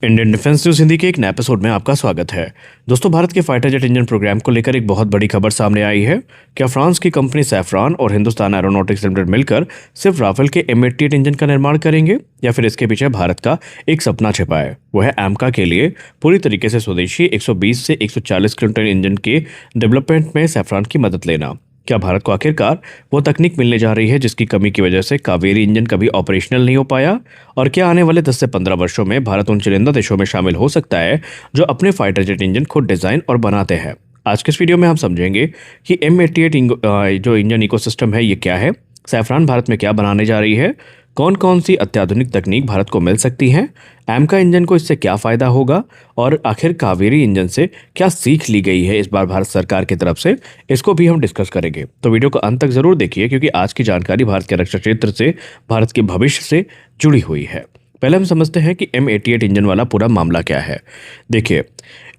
Indian defence news Hindi के एक नए एपिसोड में आपका स्वागत है। दोस्तों, भारत के फाइटर जेट इंजन प्रोग्राम को लेकर एक बहुत बड़ी खबर सामने आई है। क्या फ्रांस की कंपनी सैफरान और हिंदुस्तान एरोनॉटिक्स लिमिटेड मिलकर सिर्फ राफेल के M88 इंजन का निर्माण करेंगे, या फिर इसके पीछे भारत का एक सपना छिपा है? वो है एमका के लिए पूरी तरीके से स्वदेशी 120 से 140 किलोटन इंजन के डेवलपमेंट में सैफरान की मदद लेना। क्या भारत को आखिरकार वो तकनीक मिलने जा रही है जिसकी कमी की वजह से कावेरी इंजन कभी ऑपरेशनल नहीं हो पाया? और क्या आने वाले 10 से 15 वर्षों में भारत उन चुनिंदा देशों में शामिल हो सकता है जो अपने फाइटर जेट इंजन खुद डिजाइन और बनाते हैं? आज के इस वीडियो में हम समझेंगे कि M88 जो इंजन इकोसिस्टम है ये क्या है, सैफरान भारत में क्या बनाने जा रही है, कौन कौन सी अत्याधुनिक तकनीक भारत को मिल सकती है, एमका इंजन को इससे क्या फायदा होगा, और आखिर कावेरी इंजन से क्या सीख ली गई है इस बार भारत सरकार की तरफ से, इसको भी हम डिस्कस करेंगे। तो वीडियो को अंत तक जरूर देखिए, क्योंकि आज की जानकारी भारत के रक्षा क्षेत्र से, भारत के भविष्य से जुड़ी हुई है। पहले हम समझते हैं कि M88 इंजन वाला पूरा मामला क्या है। देखिए,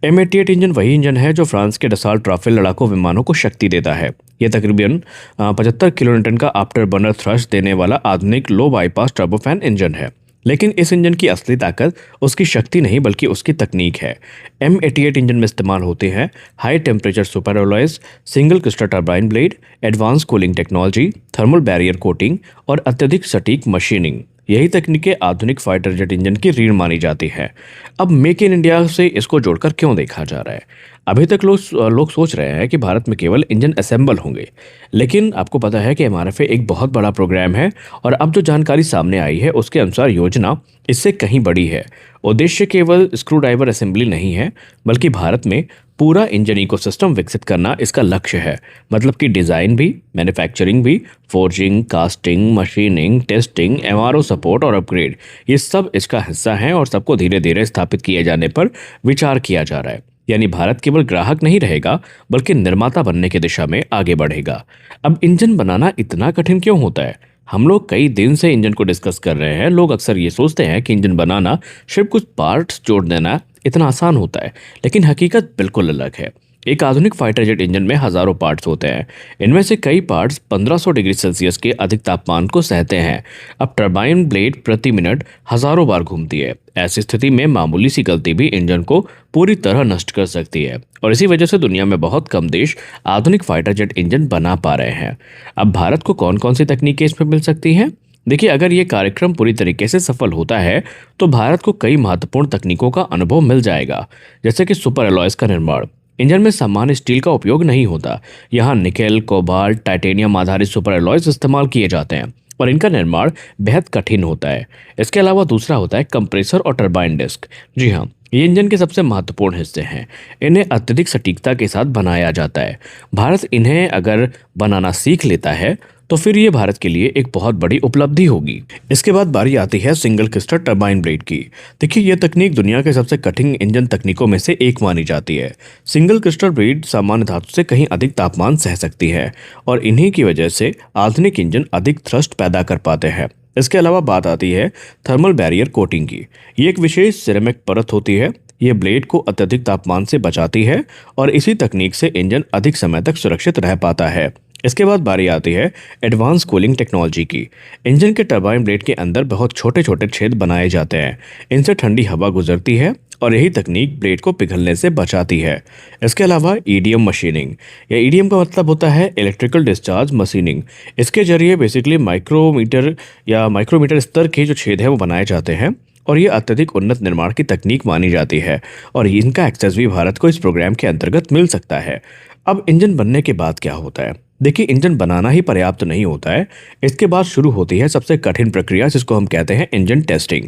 M88 इंजन वही इंजन है जो फ्रांस के डसॉल्ट राफेल लड़ाकू विमानों को शक्ति देता है। यह तकरीबन 75 किलोन्यूटन का आफ्टर बर्नर थ्रस्ट देने वाला आधुनिक लो बाईपास टर्बोफैन इंजन है। लेकिन इस इंजन की असली ताकत उसकी शक्ति नहीं बल्कि उसकी तकनीक है। M88 इंजन में इस्तेमाल होते हैं high temperature super alloys, single crystal turbine blade, advance cooling technology, thermal barrier coating और अत्यधिक सटीक मशीनिंग। यही तकनीकें आधुनिक फाइटर जेट इंजन की रीढ़ मानी जाती है। अब मेक इन इंडिया से इसको जोड़कर क्यों देखा जा रहा है? अभी तक लोग सोच रहे हैं कि भारत में केवल इंजन असेंबल होंगे, लेकिन आपको पता है कि MRFA एक बहुत बड़ा प्रोग्राम है, और अब जो जानकारी सामने आई है उसके अनुसार योजना इससे कहीं बड़ी है। उद्देश्य केवल स्क्रू ड्राइवर असेंबली नहीं है, बल्कि भारत में पूरा इंजन इकोसिस्टम विकसित करना इसका लक्ष्य है। मतलब कि डिज़ाइन भी, मैन्युफैक्चरिंग भी, forging, casting, machining, testing, MRO support और अपग्रेड, ये सब इसका हिस्सा हैं, और सबको धीरे धीरे स्थापित किए जाने पर विचार किया जा रहा है। यानी भारत केवल ग्राहक नहीं रहेगा, बल्कि निर्माता बनने की दिशा में आगे बढ़ेगा। अब इंजन बनाना इतना कठिन क्यों होता है? हम लोग कई दिन से इंजन को डिस्कस कर रहे हैं। लोग अक्सर ये सोचते हैं कि इंजन बनाना सिर्फ कुछ पार्ट्स जोड़ देना इतना आसान होता है, लेकिन हकीकत बिल्कुल अलग है। एक आधुनिक फाइटर जेट इंजन में हजारों पार्ट्स होते हैं। इनमें से कई पार्ट्स 1500 डिग्री सेल्सियस के अधिक तापमान को सहते हैं। अब टरबाइन ब्लेड प्रति मिनट हजारों बार घूमती है। ऐसी स्थिति में मामूली सी गलती भी इंजन को पूरी तरह नष्ट कर सकती है, और इसी वजह से दुनिया में बहुत कम देश आधुनिक फाइटर जेट इंजन बना पा रहे हैं। अब भारत को कौन कौन सी तकनीकें इसमें मिल सकती हैं? देखिए, अगर ये कार्यक्रम पूरी तरीके से सफल होता है तो भारत को कई महत्वपूर्ण तकनीकों का अनुभव मिल जाएगा, जैसे कि सुपर एलॉयज का निर्माण। इंजन में सामान्य स्टील का उपयोग नहीं होता। यहाँ निकेल, कोबाल्ट, टाइटेनियम आधारित सुपर एलॉयज इस्तेमाल किए जाते हैं, और इनका निर्माण बेहद कठिन होता है। इसके अलावा दूसरा होता है कंप्रेसर और टरबाइन डिस्क। जी हाँ, ये इंजन के सबसे महत्वपूर्ण हिस्से हैं। इन्हें अत्यधिक सटीकता के साथ बनाया जाता है। भारत इन्हें अगर बनाना सीख लेता है तो फिर ये भारत के लिए एक बहुत बड़ी उपलब्धि होगी। इसके बाद बारी आती है सिंगल क्रिस्टल टरबाइन ब्लेड की। देखिए, यह तकनीक दुनिया के सबसे कठिन इंजन तकनीकों में से एक मानी जाती है। सिंगल क्रिस्टल ब्लेड सामान्य धातु से कहीं अधिक तापमान सह सकती है, और इन्हीं की वजह से आधुनिक इंजन अधिक थ्रस्ट पैदा कर पाते हैं। इसके अलावा बात आती है थर्मल बैरियर कोटिंग की। ये एक विशेष सिरेमिक परत होती है। ये ब्लेड को अत्यधिक तापमान से बचाती है, और इसी तकनीक से इंजन अधिक समय तक सुरक्षित रह पाता है। इसके बाद बारी आती है एडवांस कूलिंग टेक्नोलॉजी की। इंजन के टरबाइन ब्लेड के अंदर बहुत छोटे छोटे छेद बनाए जाते हैं। इनसे ठंडी हवा गुजरती है, और यही तकनीक ब्लेड को पिघलने से बचाती है। इसके अलावा EDM मशीनिंग, या EDM का मतलब होता है इलेक्ट्रिकल डिस्चार्ज मशीनिंग। इसके जरिए बेसिकली माइक्रोमीटर स्तर के जो छेद है वो बनाए जाते हैं, और ये अत्यधिक उन्नत निर्माण की तकनीक मानी जाती है, और इनका एक्सेस भी भारत को इस प्रोग्राम के अंतर्गत मिल सकता है। अब इंजन बनने के बाद क्या होता है? देखिए, इंजन बनाना ही पर्याप्त नहीं होता है। इसके बाद शुरू होती है सबसे कठिन प्रक्रिया, जिसको हम कहते हैं इंजन टेस्टिंग।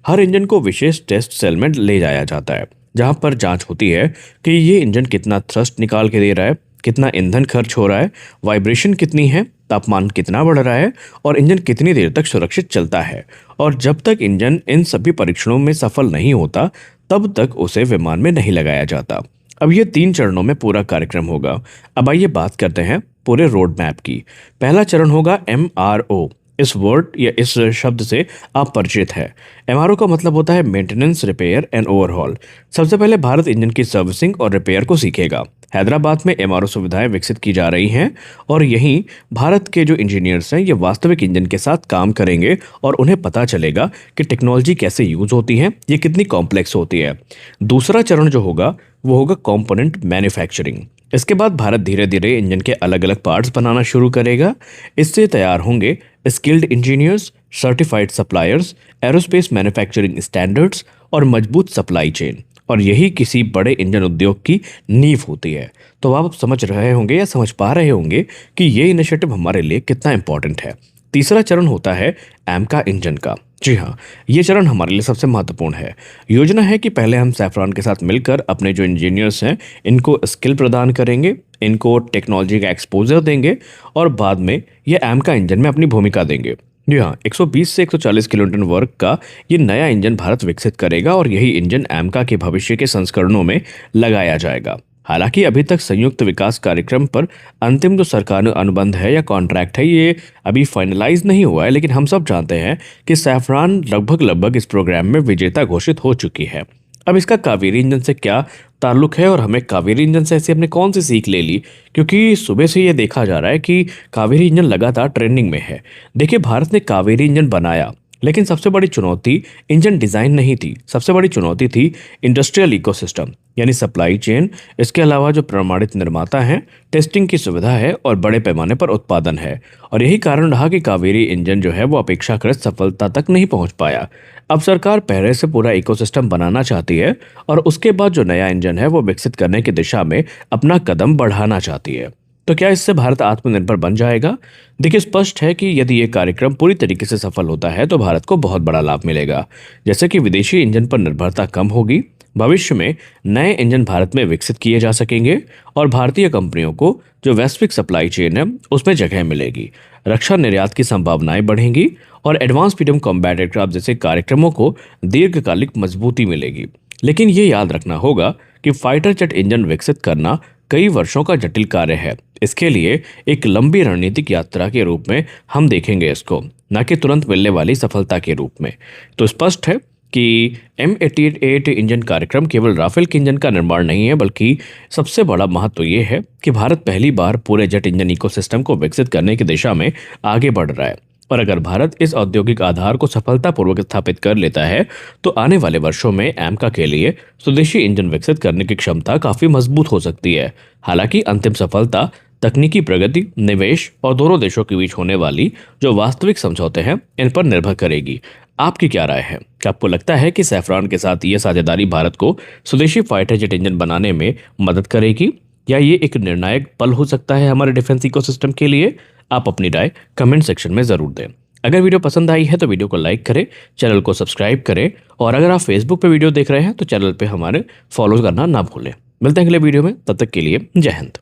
हर इंजन को विशेष टेस्ट सेल में ले जाया जाता है, जहां पर जांच होती है कि ये इंजन कितना थ्रस्ट निकाल के दे रहा है, कितना ईंधन खर्च हो रहा है, वाइब्रेशन कितनी है, तापमान कितना बढ़ रहा है, और इंजन कितनी देर तक सुरक्षित चलता है। और जब तक इंजन इन सभी परीक्षणों में सफल नहीं होता, तब तक उसे विमान में नहीं लगाया जाता। अब ये 3 चरणों में पूरा कार्यक्रम होगा। अब आइए बात करते हैं पूरे रोड मैप की। पहला चरण होगा MRO। इस वर्ड या इस शब्द से आप परिचित है। MRO का मतलब होता है मेंटेनेंस, रिपेयर एंड ओवरहॉल। सबसे पहले भारत इंजन की सर्विसिंग और रिपेयर को सीखेगा। हैदराबाद में एमआरओ सुविधाएं विकसित की जा रही हैं और यहीं भारत के जो इंजीनियर्स हैं ये वास्तविक इंजन के साथ काम करेंगे और उन्हें पता चलेगा कि टेक्नोलॉजी कैसे यूज होती है, ये कितनी कॉम्प्लेक्स होती है। दूसरा चरण जो होगा वो होगा कंपोनेंट मैन्युफैक्चरिंग। इसके बाद भारत धीरे धीरे इंजन के अलग अलग पार्ट्स बनाना शुरू करेगा। इससे तैयार होंगे skilled engineers, certified suppliers, aerospace manufacturing standards और मजबूत सप्लाई चेन। और यही किसी बड़े इंजन उद्योग की नींव होती है। तो आप समझ रहे होंगे या समझ पा रहे होंगे कि ये इनिशिएटिव हमारे लिए कितना इंपॉर्टेंट है। तीसरा चरण होता है एमका इंजन का। जी हाँ, ये चरण हमारे लिए सबसे महत्वपूर्ण है। योजना है कि पहले हम सैफरॉन के साथ मिलकर अपने जो इंजीनियर्स हैं इनको स्किल प्रदान करेंगे, इनको टेक्नोलॉजी का एक्सपोजर देंगे और बाद में ये एमका इंजन में अपनी भूमिका देंगे। जी हाँ, 120 से 140 किलोन्यूटन वर्क का ये नया इंजन भारत विकसित करेगा और यही इंजन एमका के भविष्य के संस्करणों में लगाया जाएगा। हालांकि अभी तक संयुक्त विकास कार्यक्रम पर अंतिम जो सरकारी अनुबंध है या कॉन्ट्रैक्ट है ये अभी फाइनलाइज नहीं हुआ है, लेकिन हम सब जानते हैं कि सैफरॉन लगभग इस प्रोग्राम में विजेता घोषित हो चुकी है। अब इसका कावेरी इंजन से क्या ताल्लुक है और हमें कावेरी इंजन से ऐसे हमने कौन सी सीख ले ली, क्योंकि सुबह से ये देखा जा रहा है कि कावेरी इंजन लगातार ट्रेंडिंग में है। देखिए, भारत ने कावेरी इंजन बनाया, लेकिन सबसे बड़ी चुनौती इंजन डिज़ाइन नहीं थी, सबसे बड़ी चुनौती थी इंडस्ट्रियल इकोसिस्टम यानी सप्लाई चेन। इसके अलावा जो प्रमाणित निर्माता हैं, टेस्टिंग की सुविधा है और बड़े पैमाने पर उत्पादन है। और यही कारण रहा कि कावेरी इंजन जो है वो अपेक्षाकृत सफलता तक नहीं पहुंच पाया। अब सरकार पहले से पूरा इकोसिस्टम बनाना चाहती है और उसके बाद जो नया इंजन है वो विकसित करने की दिशा में अपना कदम बढ़ाना चाहती है। तो क्या इससे भारत आत्मनिर्भर बन जाएगा? देखिए, स्पष्ट है कि यदि ये कार्यक्रम पूरी तरीके से सफल होता है तो भारत को बहुत बड़ा लाभ मिलेगा। जैसे कि विदेशी इंजन पर निर्भरता कम होगी, भविष्य में नए इंजन भारत में विकसित किए जा सकेंगे और भारतीय कंपनियों को जो वैश्विक सप्लाई चेन है उसमें जगह मिलेगी। रक्षा निर्यात की संभावनाएं बढ़ेंगी और एडवांस मीडियम कॉम्बैट एयरक्राफ्ट जैसे कार्यक्रमों को दीर्घकालिक मजबूती मिलेगी। लेकिन ये याद रखना होगा कि फाइटर जेट इंजन विकसित करना कई वर्षों का जटिल कार्य है। इसके लिए एक लंबी रणनीतिक यात्रा के रूप में हम देखेंगे इसको, न कि तुरंत मिलने वाली सफलता के रूप में। तो स्पष्ट है कि M88 इंजन कार्यक्रम केवल राफेल के इंजन का निर्माण नहीं है, बल्कि सबसे बड़ा महत्व ये है कि भारत पहली बार पूरे जेट इंजन इकोसिस्टम को विकसित करने की दिशा में आगे बढ़ रहा है। और अगर भारत इस औद्योगिक आधार को सफलतापूर्वक स्थापित कर लेता है तो आने वाले वर्षों में एमका के लिए स्वदेशी इंजन विकसित करने की क्षमता काफी मजबूत हो सकती है। हालांकि अंतिम सफलता तकनीकी प्रगति, निवेश और दोनों देशों के बीच होने वाली जो वास्तविक समझौते हैं इन पर निर्भर करेगी। आपकी क्या राय है? क्या आपको लगता है कि सैफरॉन के साथ ये साझेदारी भारत को स्वदेशी फाइटर जेट इंजन बनाने में मदद करेगी, या ये एक निर्णायक पल हो सकता है हमारे डिफेंस इकोसिस्टम के लिए? आप अपनी राय कमेंट सेक्शन में ज़रूर दें। अगर वीडियो पसंद आई है तो वीडियो को लाइक करें, चैनल को सब्सक्राइब करें और अगर आप फेसबुक पे वीडियो देख रहे हैं तो चैनल पे हमारे फॉलो करना ना भूलें। मिलते हैं अगले वीडियो में, तब तक के लिए जय हिंद।